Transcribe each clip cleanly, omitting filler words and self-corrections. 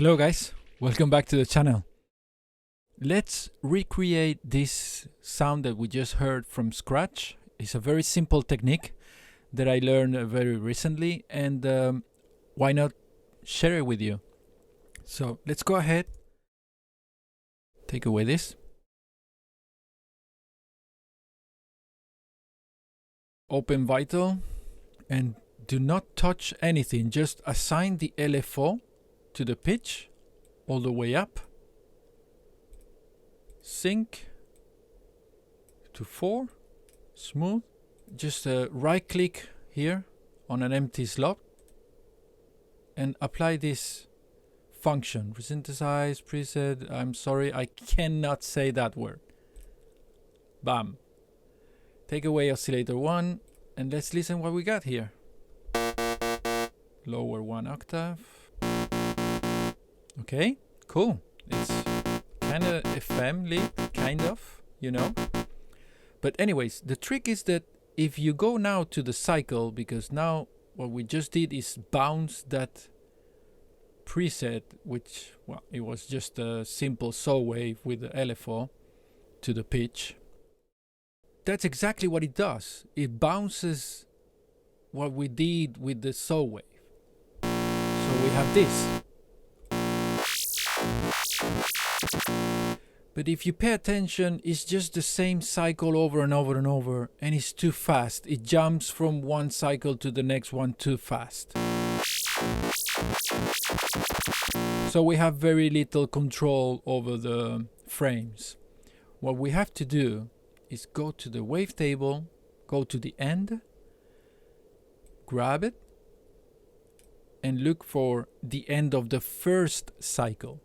Hello guys, welcome back to the channel. Let's recreate this sound that we just heard from scratch. It's a very simple technique that I learned very recently, and why not share it with you? So let's go ahead, take away this. Open Vital and do not touch anything, just assign the LFO to the pitch all the way up. Sync to 4, smooth. Just right click here on an empty slot and apply this function. Resynthesize, preset, I'm sorry, I cannot say that word. Bam. Take away oscillator 1 and let's listen what we got here. Lower 1 octave. Okay, cool. It's kind of FM lead, kind of, you know. But anyways, the trick is that if you go now to the cycle, because now what we just did is bounce that preset, which, well, it was just a simple saw wave with the LFO to the pitch. That's exactly what it does. It bounces what we did with the saw wave. So we have this. But if you pay attention, it's just the same cycle over and over and over, and it's too fast. It jumps from one cycle to the next one too fast. So we have very little control over the frames. What we have to do is go to the wavetable, go to the end, grab it, and look for the end of the first cycle.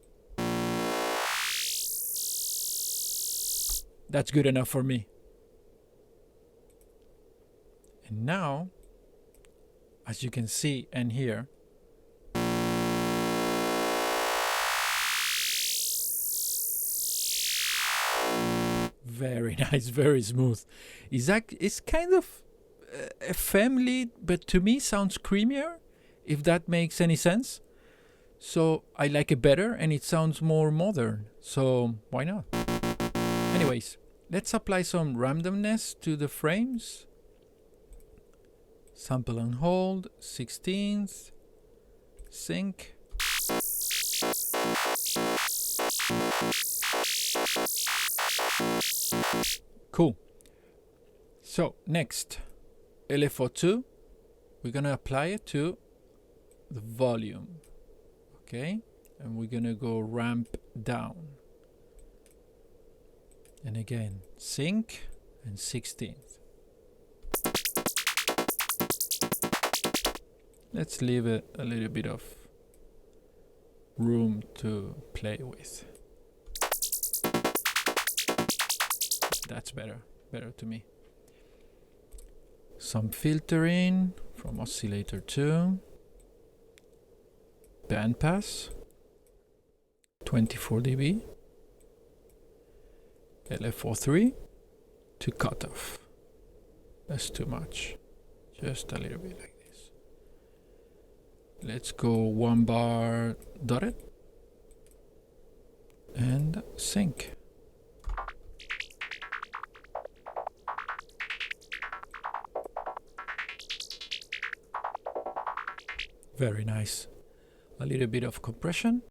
That's good enough for me. And now, as you can see and hear, very nice, very smooth. It's kind of a family, but to me sounds creamier, if that makes any sense. So I like it better and it sounds more modern. So why not? Anyways, let's apply some randomness to the frames. Sample and hold, 16th, sync. Cool. So next, LFO2, we're gonna apply it to the volume, okay? And we're gonna go ramp down. And again, sync and 16th. Let's leave it a little bit of room to play with. That's better to me. Some filtering from oscillator 2. Bandpass, 24 dB. LFO3 to cutoff. That's too much. Just a little bit like this. Let's go 1 bar dotted and sync. Very nice. A little bit of compression.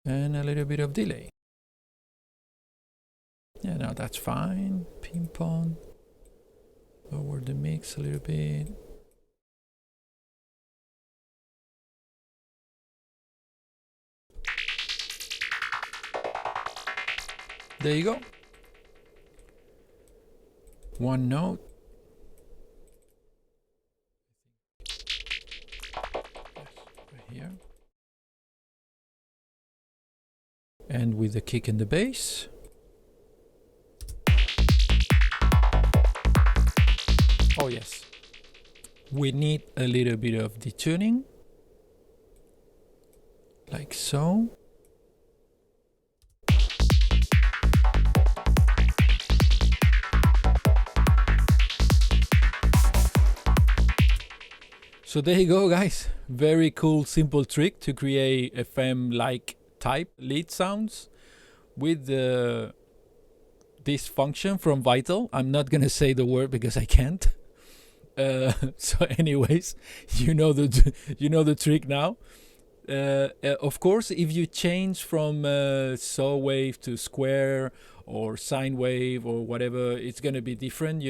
And a little bit of delay. Yeah, now that's fine. Ping pong. Lower the mix a little bit. There you go. One note. Right here. And with the kick and the bass. Oh yes, we need a little bit of detuning, like so. So there you go, guys. Very cool, simple trick to create FM-like type lead sounds with this function from Vital. I'm not gonna say the word because I can't. So, anyways, you know the trick now. Of course, if you change from saw wave to square or sine wave or whatever, it's gonna be different.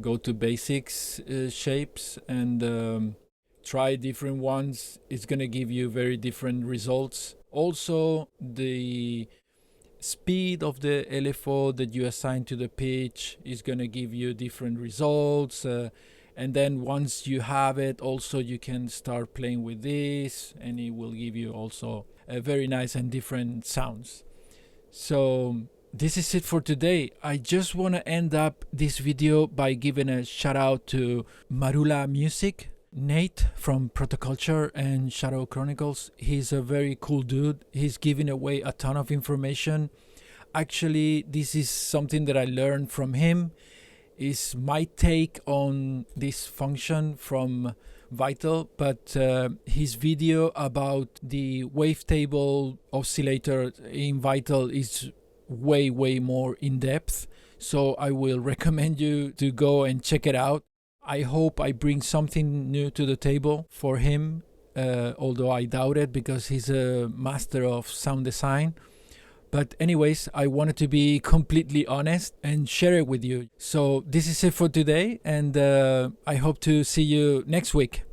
Go to basics shapes and try different ones. It's gonna give you very different results. Also, the speed of the LFO that you assign to the pitch is gonna give you different results. And then once you have it, also you can start playing with this, and it will give you also a very nice and different sounds. So this is it for today. I just want to end up this video by giving a shout out to Marula Music, Nate from Protoculture and Shadow Chronicles. He's a very cool dude. He's giving away a ton of information. Actually, this is something that I learned from him. Is my take on this function from Vital, but his video about the wavetable oscillator in Vital is way more in depth, so I will recommend you to go and check it out. I hope I bring something new to the table for him, although I doubt it because he's a master of sound design. But anyways, I wanted to be completely honest and share it with you. So this is it for today, and I hope to see you next week.